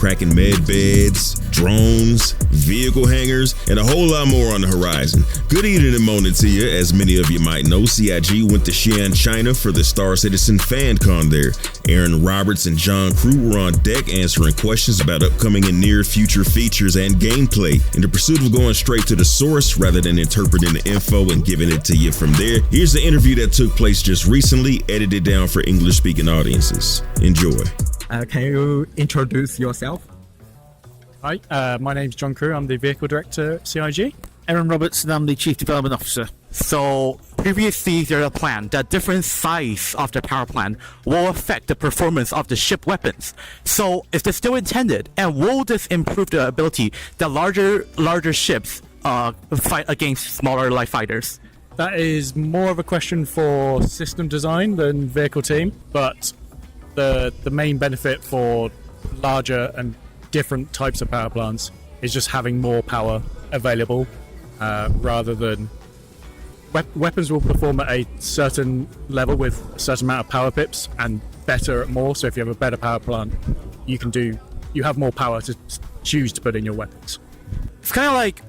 Kraken med beds, drones, vehicle hangars, and a whole lot more on the horizon. Good evening and morning to you. As many of you might know, CIG went to Xi'An China for the Citizen Fancon there. Erin, Roberts, and John Crewe were on deck answering questions about upcoming and near future features and gameplay. In the pursuit of going straight to the source rather than interpreting the info and giving it to you from there, here's the interview that took place just recently, edited down for English-speaking audiences. Enjoy. Can you introduce yourself? Hi, my name's John Crewe. I'm the Vehicle Director at CIG. Erin Roberts, and I'm the Chief Development Officer. So previously there's a plan that different size of the power plant will affect the performance of the ship weapons. So is this still intended, and will this improve the ability that larger ships fight against smaller light fighters? That is more of a question for system design than vehicle team, but the main benefit for larger and different types of power plants is just having more power available, rather than weapons will perform at a certain level with a certain amount of power pips and better at more. So if you have a better power plant, you have more power to choose to put in your weapons. It's kind of like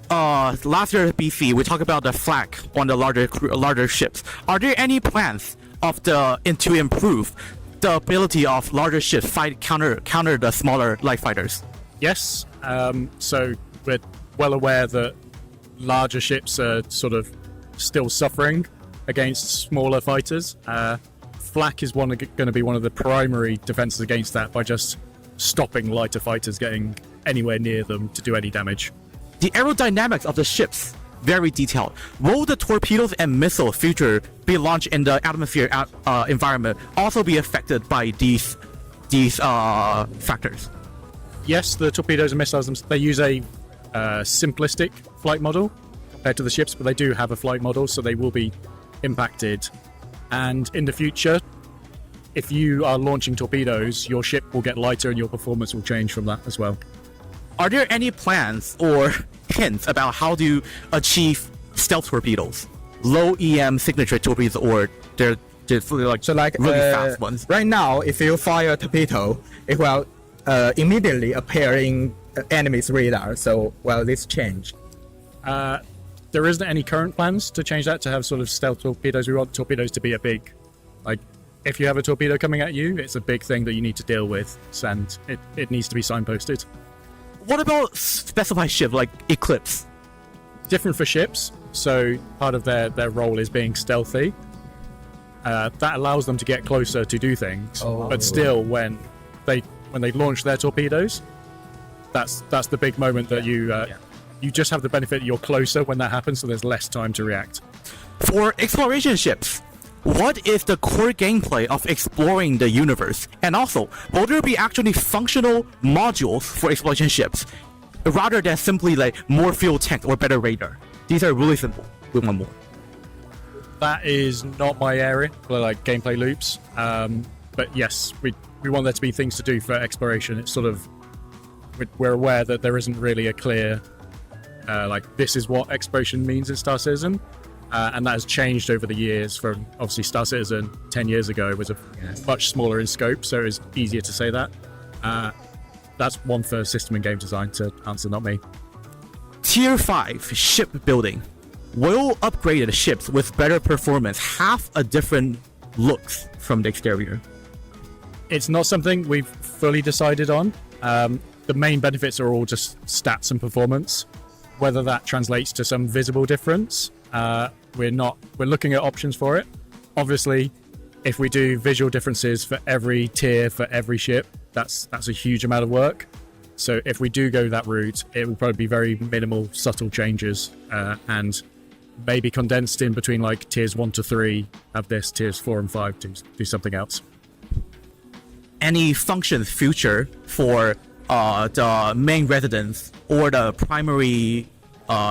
last year at BC, we talked about the flak on the larger ships. Are there any plans to improve the ability of larger ships counter the smaller light fighters? Yes. So we're well aware that larger ships are sort of still suffering against smaller fighters. Flak is going to be one of the primary defenses against that by just stopping lighter fighters getting anywhere near them to do any damage. The aerodynamics of the ships very detailed. Will the torpedoes and missile future be launched in the atmosphere environment also be affected by these factors? Yes, the torpedoes and missiles, they use a simplistic flight model compared to the ships, but they do have a flight model, so they will be impacted. And in the future, if you are launching torpedoes, your ship will get lighter and your performance will change from that as well. Are there any plans or hints about how to achieve stealth torpedoes, low EM signature torpedoes, or they're really fast ones? Right now, if you fire a torpedo, it will immediately appear in enemy's radar. So, this change. There isn't any current plans to change that to have sort of stealth torpedoes. We want torpedoes to be a big, if you have a torpedo coming at you, it's a big thing that you need to deal with, and it needs to be signposted. What about specified ship like Eclipse? Different for ships, so part of their role is being stealthy. That allows them to get closer to do things, but still, when they launch their torpedoes, that's the big moment that you just have the benefit that you're closer when that happens, so there's less time to react. For exploration ships, what is the core gameplay of exploring the universe? And also, will there be actually functional modules for exploration ships, rather than simply more fuel tank or better radar? These are really simple. We want more. That is not my area, gameplay loops. But yes, we want there to be things to do for exploration. It's sort of, we're aware that there isn't really a clear, this is what exploration means in Star Citizen. And that has changed over the years. From obviously Star Citizen 10 years ago was much smaller in scope, so it was easier to say that. That's one for system and game design to answer, not me. Tier 5 ship building. Will upgraded ships with better performance have a different looks from the exterior? It's not something we've fully decided on. The main benefits are all just stats and performance. Whether that translates to some visible difference, we're looking at options for it. Obviously, if we do visual differences for every tier, for every ship, that's a huge amount of work. So if we do go that route, it will probably be very minimal, subtle changes, and maybe condensed in between tiers 1 to 3, have this, tiers 4 and 5 do something else. Any function future for the main residence or the primary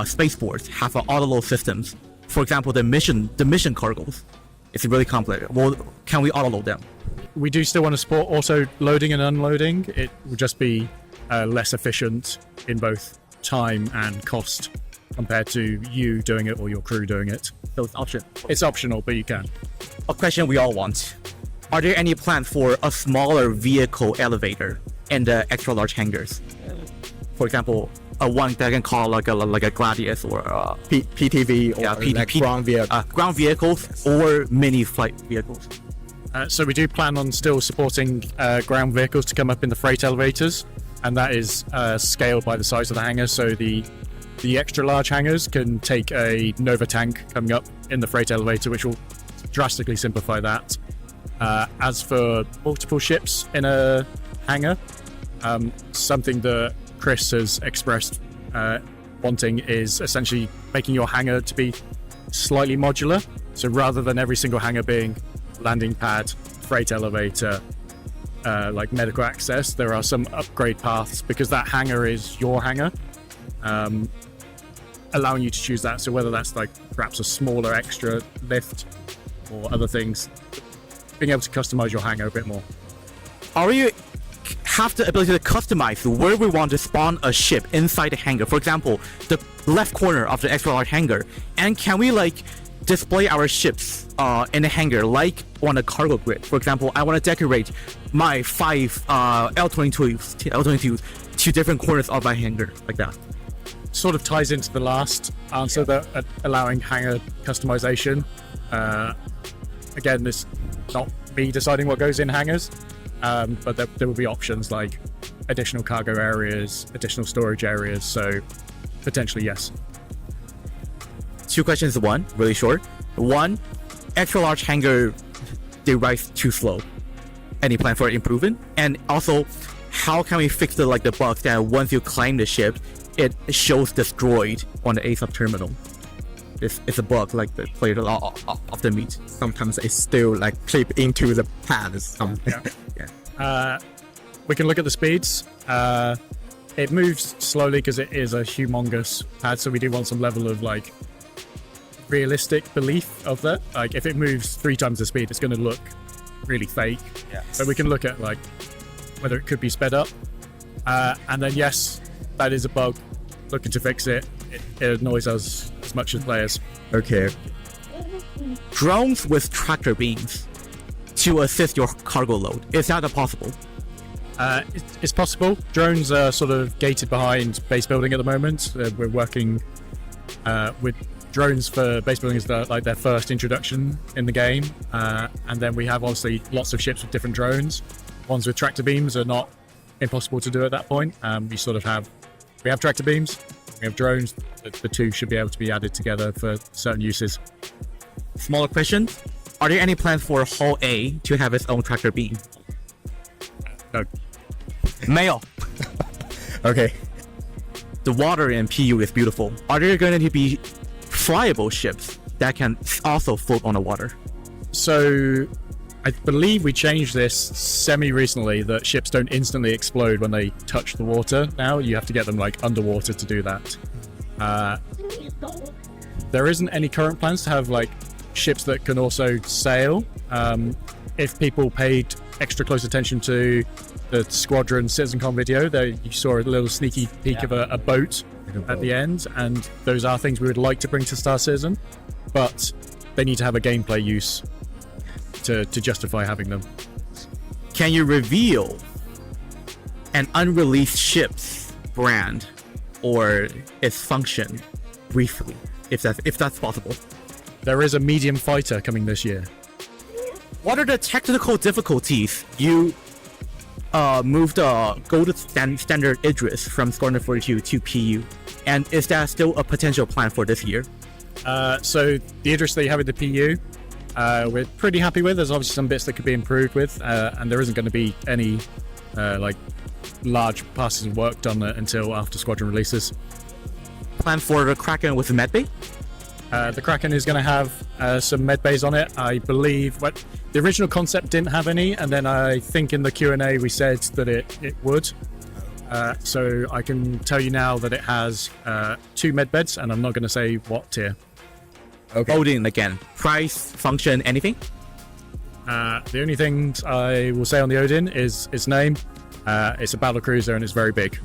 spaceports have autoload systems? For example, the mission cargoes. It's really complex. Well, can we autoload them? We do still want to support auto loading and unloading. It will just be less efficient in both time and cost compared to you doing it or your crew doing it. So it's optional. It's optional, but you can. A question we all want. Are there any plans for a smaller vehicle elevator? in the extra large hangars. For example, a one that I can call like a Gladius or PTV or like ground vehicles or mini flight vehicles. So we do plan on still supporting ground vehicles to come up in the freight elevators, and that is scaled by the size of the hangar. So the extra large hangars can take a Nova tank coming up in the freight elevator, which will drastically simplify that. As for multiple ships in a hangar, something that Chris has expressed wanting is essentially making your hangar to be slightly modular. So rather than every single hangar being landing pad, freight elevator, like medical access, there are some upgrade paths because that hangar is your hangar, allowing you to choose that. So whether that's like perhaps a smaller extra lift or other things, being able to customize your hangar a bit more. Are you have the ability to customize where we want to spawn a ship inside the hangar? For example, the left corner of the extra large hangar, and can we like display our ships in a hangar like on a cargo grid? For example, I want to decorate my 5 L22s to different corners of my hangar like that. Sort of ties into the last answer, that allowing hangar customization. Again, this not me deciding what goes in hangars, but there will be options like additional cargo areas, additional storage areas, so potentially yes. 2 questions, one really short. One, extra large hangar, they rise too slow. Any plan for improvement? And also, how can we fix the bugs that once you claim the ship, it shows destroyed on the ASUP terminal? It's a bug like the player often meet. Sometimes it's still like clip into the pad. Yeah. We can look at the speeds. It moves slowly because it is a humongous pad, so we do want some level of like realistic belief of that. Like if it moves 3 times the speed, it's going to look really fake. Yeah. So we can look at like whether it could be sped up. And then yes, that is a bug. Looking to fix it. It annoys us as much as players. Okay. Drones with tractor beams to assist your cargo load. Is that possible? It's possible. Drones are sort of gated behind base building at the moment. We're working with drones for base building as like their first introduction in the game, and then we have obviously lots of ships with different drones. Ones with tractor beams are not impossible to do at that point. We have tractor beams, we have drones. The 2 should be able to be added together for certain uses. Smaller question: are there any plans for Hull A to have its own tractor beam? No. Mail. Okay. The water in PU is beautiful. Are there going to be flyable ships that can also float on the water? So I believe we changed this semi-recently, that ships don't instantly explode when they touch the water. Now you have to get them like underwater to do that. There isn't any current plans to have like ships that can also sail. If people paid extra close attention to the Squadron CitizenCon video, there you saw a little sneaky peek of a boat at the end, and those are things we would like to bring to Star Citizen, but they need to have a gameplay use to justify having them. Can you reveal an unreleased ship's brand or its function briefly, if that's possible? There is a medium fighter coming this year. What are the technical difficulties you moved gold standard Idris from Squadron 42 to PU, and is that still a potential plan for this year? So the Idris that you have in the PU, we're pretty happy with. There's obviously some bits that could be improved with, and there isn't going to be any like large passes of work done until after Squadron releases. Plan for the Kraken with the medbay? The Kraken is going to have some med bays on it. I believe the original concept didn't have any, and then I think in the Q&A we said that it would. So I can tell you now that it has 2 med beds, and I'm not going to say what tier. Okay. Odin again. Price, function, anything? The only things I will say on the Odin is its name. It's a battle cruiser and it's very big.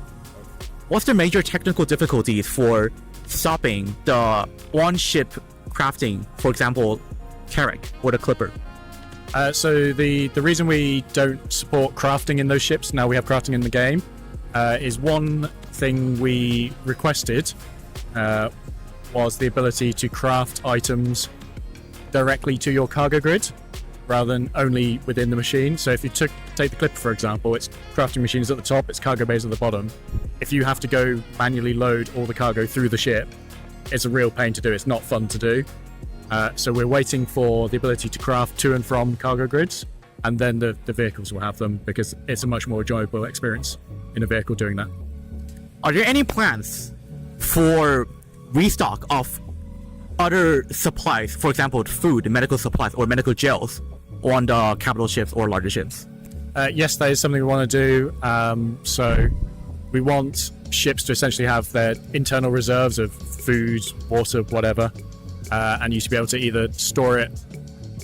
What's the major technical difficulties for stopping the one ship crafting, for example, Carrack or the Clipper? So the reason we don't support crafting in those ships, now we have crafting in the game, is one thing we requested was the ability to craft items directly to your cargo grid rather than only within the machine. So if you take the Clipper, for example, its crafting machines at the top, its cargo bays at the bottom. If you have to go manually load all the cargo through the ship, it's a real pain to do. It's not fun to do. So we're waiting for the ability to craft to and from cargo grids, and then the vehicles will have them, because it's a much more enjoyable experience in a vehicle doing that. Are there any plans for restock of other supplies, for example, food, medical supplies, or medical gels on the capital ships or larger ships? Yes, that is something we want to do. So we want ships to essentially have their internal reserves of food, water, whatever, and you to be able to either store it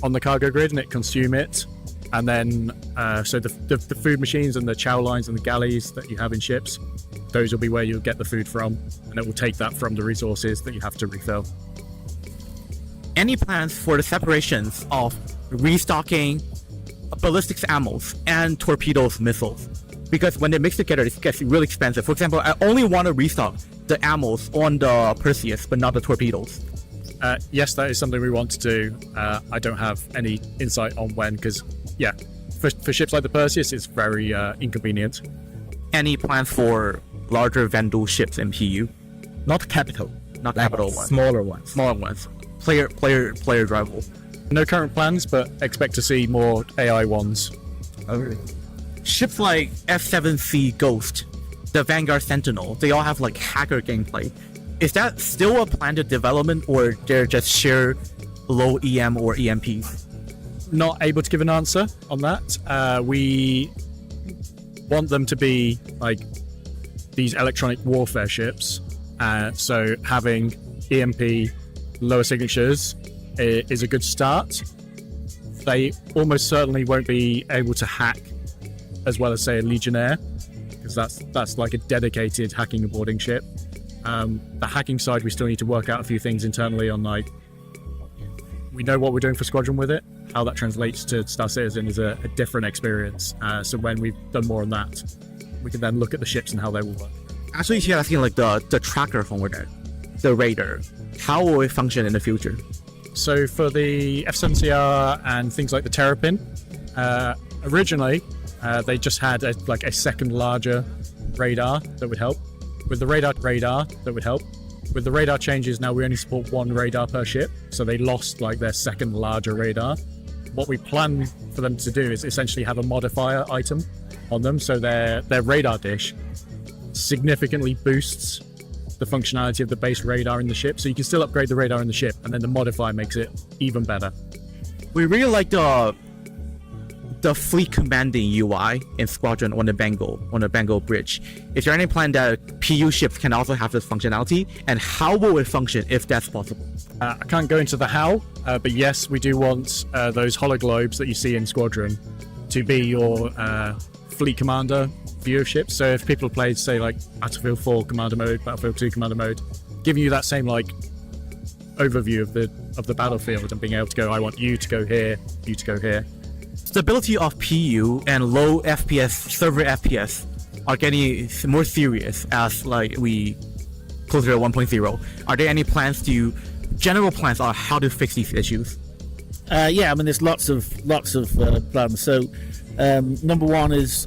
on the cargo grid and it consume it, and then so the food machines and the chow lines and the galleys that you have in ships, those will be where you'll get the food from, and it will take that from the resources that you have to refill. Any plans for the separations of restocking ballistics ammos and torpedoes missiles? Because when they mix together, it gets really expensive. For example, I only want to restock the ammos on the Perseus, but not the torpedoes. Yes, that is something we want to do. I don't have any insight on when, because, yeah, for ships like the Perseus, it's very inconvenient. Any plans for larger Vandal ships in PU? Not capital. Not capital ones. Smaller ones. Smaller ones. Player drivable. No current plans, but expect to see more AI ones. Oh, really? Ships like F7C Ghost, the Vanguard Sentinel, they all have like hacker gameplay. Is that still a planned development, or they're just sheer low EM or EMPs? Not able to give an answer on that. We want them to be like these electronic warfare ships. So having EMP lower signatures is a good start. They almost certainly won't be able to hack as well as, say, a Legionnaire, because that's like a dedicated hacking and boarding ship. The hacking side, we still need to work out a few things internally on, like, we know what we're doing for Squadron with it. How that translates to Star Citizen is a different experience. So when we've done more on that, we can then look at the ships and how they will work. Actually, you're asking like the tracker from over there, the radar. How will it function in the future? So for the F7CR and things like the Terrapin, originally they just had a second larger radar that would help. With the radar that would help. With the radar changes, now we only support one radar per ship, so they lost like their second larger radar. What we plan for them to do is essentially have a modifier item on them, so their radar dish significantly boosts the functionality of the base radar in the ship, so you can still upgrade the radar in the ship, and then the modifier makes it even better. We really like the fleet commanding UI in Squadron on the Bengal bridge. Is there any plan that PU ships can also have this functionality, and how will it function if that's possible? I can't go into the how, but yes, we do want those hologlobes that you see in Squadron to be your fleet commander view of ships. So if people played, say, like Battlefield 4 commander mode, Battlefield 2 commander mode, giving you that same like overview of the battlefield and being able to go, I want you to go here, you to go here. Stability of PU and low FPS, server FPS, are getting more serious as like we closer to 1.0. Are there any general plans on how to fix these issues? Yeah, I mean, there's lots of plans. So, number one is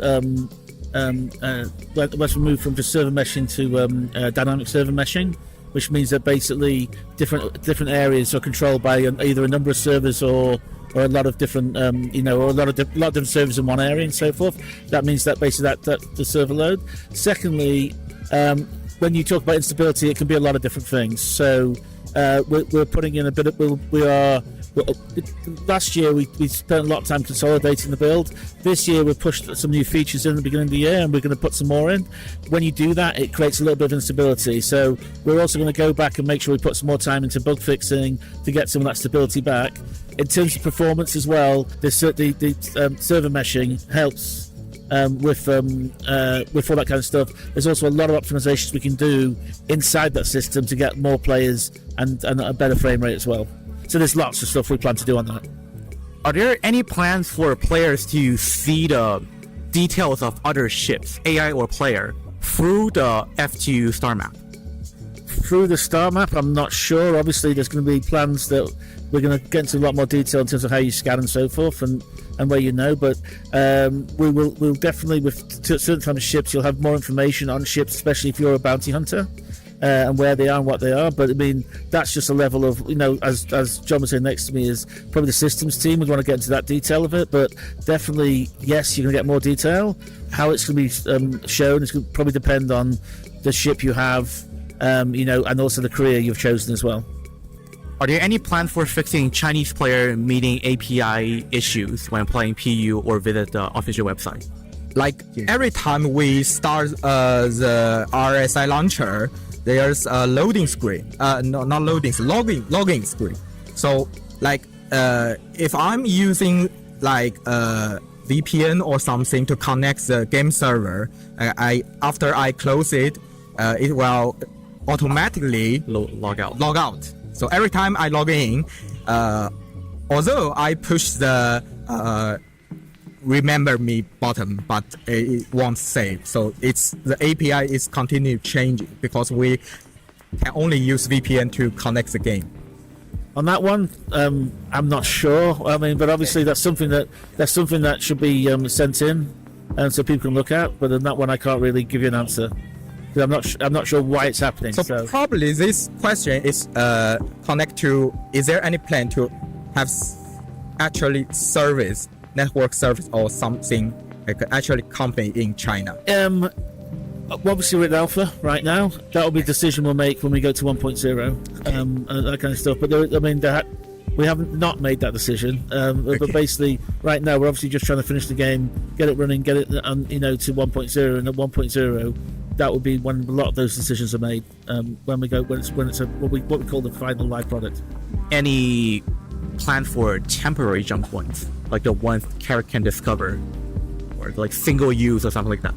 let's move from just server meshing to dynamic server meshing, which means that basically different areas are controlled by either a number of servers or a lot of different or a lot of different servers in one area and so forth. That means that basically that the server load. Secondly, when you talk about instability, it can be a lot of different things. So we're putting in a bit of last year we spent a lot of time consolidating the build. This year we've pushed some new features in the beginning of the year, and we're going to put some more in. When you do that, it creates a little bit of instability. So we're also going to go back and make sure we put some more time into bug fixing to get some of that stability back. In terms of performance as well, the server meshing helps with all that kind of stuff. There's also a lot of optimizations we can do inside that system to get more players and a better frame rate as well. So there's lots of stuff we plan to do on that. Are there any plans for players to see the details of other ships, AI or player, through the F2 star map? Through the star map, I'm not sure. Obviously, there's going to be plans that we're going to get into a lot more detail in terms of how you scan and so forth, and where you know. But we'll definitely, with certain types of ships, you'll have more information on ships, especially if you're a bounty hunter, and where they are and what they are. But I mean, that's just a level of, as John was saying next to me, is probably the systems team would want to get into that detail of it. But definitely, yes, you're going to get more detail. How it's going to be shown is going to probably depend on the ship you have, and also the career you've chosen as well. Are there any plans for fixing Chinese player meeting API issues when playing PU or visit the official website? Like every time we start the RSI launcher, there's a loading screen. No, not loading, login screen. So like if I'm using like VPN or something to connect the game server, after I close it, it will automatically log out. So every time I log in, although I push the remember me button, but it won't save. So the API is continue changing because we can only use VPN to connect the game. On that one, I'm not sure. I mean, but obviously that's something that should be sent in, and so people can look at. But on that one, I can't really give you an answer. I'm not sure why it's happening. So probably this question is connect to: is there any plan to have actually network service or something like actually company in China? Obviously we're in alpha right now. That'll be a decision we'll make when we go to 1.0, and that kind of stuff. But we haven't not made that decision. But basically, right now we're obviously just trying to finish the game, get it running, get it to 1.0, and at 1.0. That would be when a lot of those decisions are made when it's what we call the final live product. Any plan for temporary jump points, like the ones character can discover, or like single use or something like that?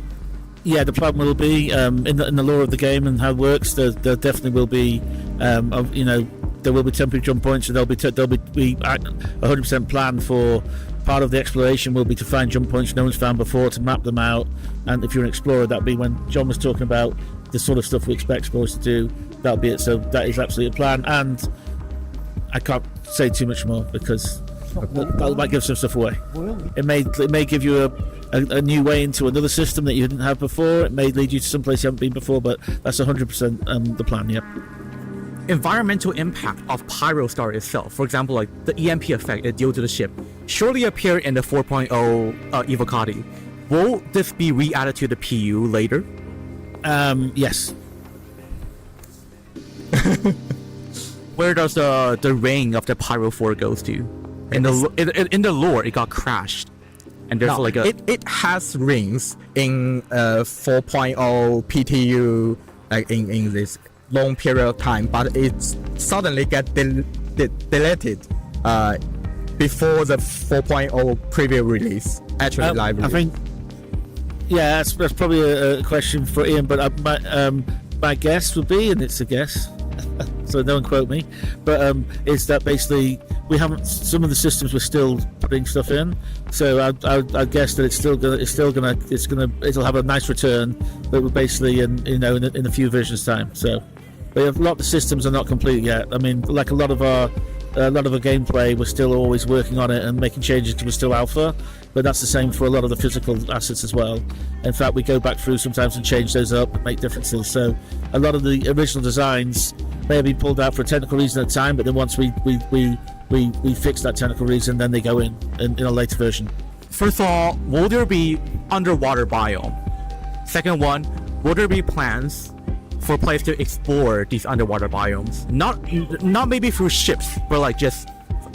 Yeah, the plan will be in the lore of the game and how it works. There definitely will be, there will be temporary jump points, and there'll be 100% plan for. Part of the exploration will be to find jump points no one's found before, to map them out. And if you're an explorer, that'll be when John was talking about the sort of stuff we expect explorers to do. That'll be it. So that is absolutely a plan. And I can't say too much more because that might give some stuff away. It may give you a new way into another system that you didn't have before. It may lead you to some place you haven't been before, but that's 100% the plan, yep. Environmental impact of Pyrostar itself, for example, like the EMP effect it deals to the ship, surely appear in the 4.0 evocati. Will this be re-added to the PU later? Yes. Where does the ring of the Pyro 4 goes to? In the lore, it got crashed, and there's it has rings in 4.0 PTU, like in this long period of time, but it suddenly get deleted before the 4.0 preview release, actually live release. I think, yeah, that's probably a question for Ian, but my guess would be, and it's a guess, so don't quote me, but is that basically we haven't, some of the systems we're still putting stuff in, so I guess that it'll have a nice return, but we're basically in a few versions time. So, but a lot of the systems are not complete yet. I mean, like a lot of our gameplay, we're still always working on it and making changes because we're still alpha, but that's the same for a lot of the physical assets as well. In fact, we go back through sometimes and change those up and make differences. So a lot of the original designs may be pulled out for a technical reason at a time, but then once we fix that technical reason, then they go in a later version. First of all, will there be underwater biome? Second one, will there be plans for players to explore these underwater biomes? Not maybe through ships, but like just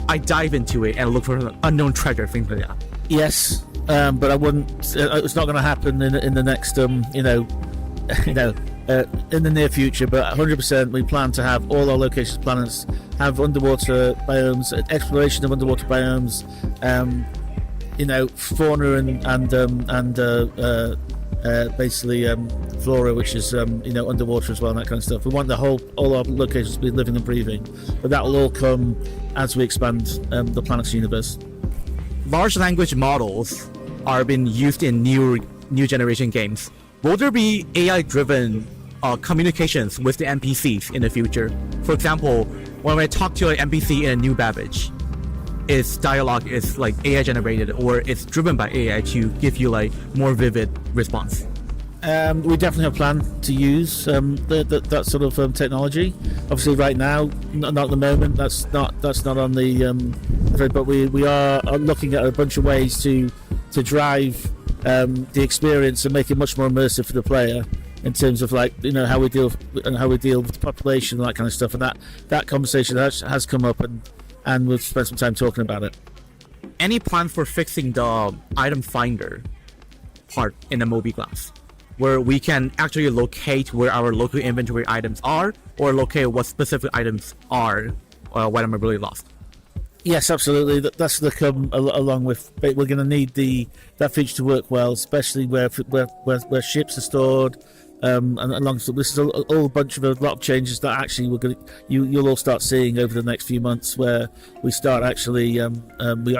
I dive into it and look for an unknown treasure, things like that. Yes, but I wouldn't. It's not going to happen in the next in the near future. But 100%, we plan to have all our locations, planets have underwater biomes, exploration of underwater biomes, fauna and basically flora, which is underwater as well, and that kind of stuff. We want all our locations to be living and breathing, but that will all come as we expand the planet's universe. large language models are being used in new generation games. Will there be AI-driven communications with the NPCs in the future? For example, when I talk to an NPC in a new Babbage, its dialogue is like AI generated, or it's driven by AI to give you like more vivid response. We definitely have planned to use that sort of technology. Obviously, right now, not at the moment. That's not on the. But we are looking at a bunch of ways to drive the experience and make it much more immersive for the player in terms of like how we deal with the population and that kind of stuff. And that conversation has come up, and we've spent some time talking about it. Any plan for fixing the item finder part in the Moby class, where we can actually locate where our local inventory items are, or locate what specific items are when I'm really lost? Yes, absolutely. That's going to come along with. We're going to need that feature to work well, especially where ships are stored. And along, so this is a bunch of a lot of changes that actually you'll all start seeing over the next few months, where we start actually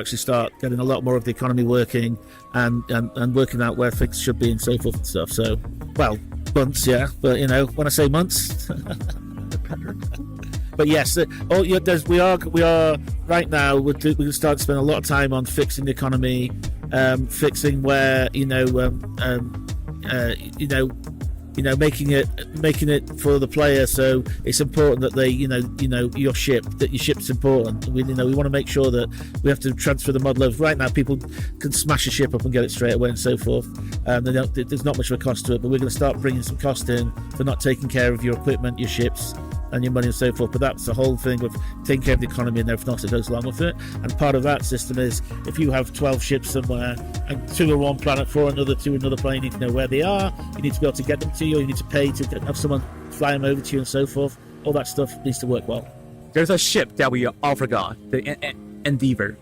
start getting a lot more of the economy working and working out where things should be and so forth and stuff. So, well, months, yeah, but when I say months. But yes, we are right now. We're going to start to spend a lot of time on fixing the economy, fixing where making it for the player. So it's important that your ship's important. We want to make sure that we have to transfer the model over. Right now, people can smash a ship up and get it straight away and so forth. There's not much of a cost to it, but we're going to start bringing some cost in for not taking care of your equipment, your ships, and your money and so forth. But that's the whole thing of taking care of the economy and everything else that goes along with it. And part of that system is if you have 12 ships somewhere and 2 are one planet, 4 another, 2 another planet, you need to know where they are. You need to be able to get them to you. You need to pay to have someone fly them over to you and so forth. All that stuff needs to work well. There's a ship that we all forgot, the Endeavor.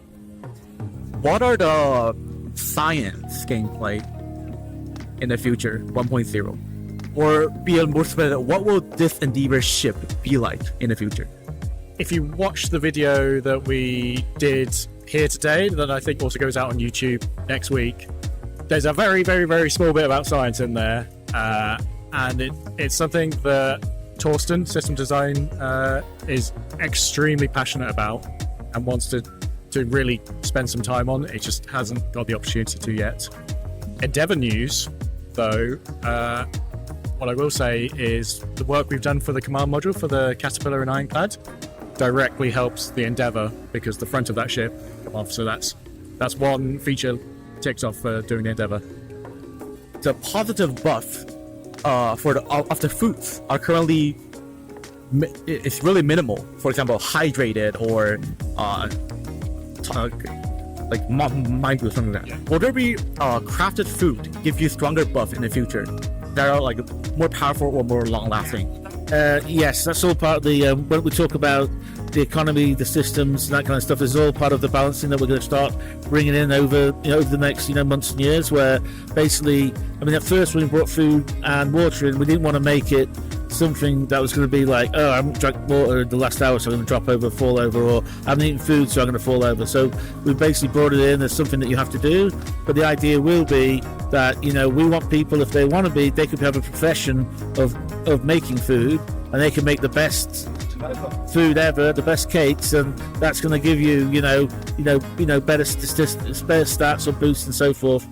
What are the science gameplay in the future, 1.0? Or be more specific, what will this Endeavor ship be like in the future? If you watch the video that we did here today, that I think also goes out on YouTube next week, there's a very, very, very small bit about science in there. And it's something that Torsten, system design, is extremely passionate about and wants to really spend some time on. It just hasn't got the opportunity to yet. Endeavor news, though, what I will say is the work we've done for the command module for the Caterpillar and Ironclad directly helps the Endeavor because the front of that ship come off. So that's one feature ticked off for doing the Endeavor. The positive buff of the foods are currently it's really minimal. For example, hydrated or like mind boost, something like that. Yeah. Will there be crafted food give you stronger buff in the future that are like more powerful or more long lasting? Yes, that's all part of the when we talk about the economy, the systems, and that kind of stuff. Is all part of the balancing that we're going to start bringing in over the next months and years. Where basically, at first when we brought food and water in, we didn't want to make it something that was going to be like, oh, I haven't drank water in the last hour, so I'm going to drop over, fall over, or I haven't eaten food, so I'm going to fall over. So we basically brought it in as something that you have to do. But the idea will be that we want people, if they want to be, they could have a profession of making food, and they can make the best food ever, the best cakes, and that's going to give you better stats or boosts and so forth.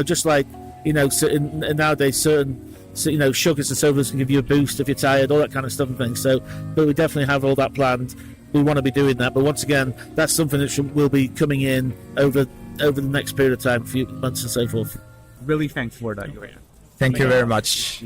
Just like nowadays certain sugars and so forth can give you a boost if you're tired, all that kind of stuff and things. So, but we definitely have all that planned. We want to be doing that, but once again, that's something that will be coming in over the next period of time, a few months and so forth. Really thanks for that, Erin. Thank you very much.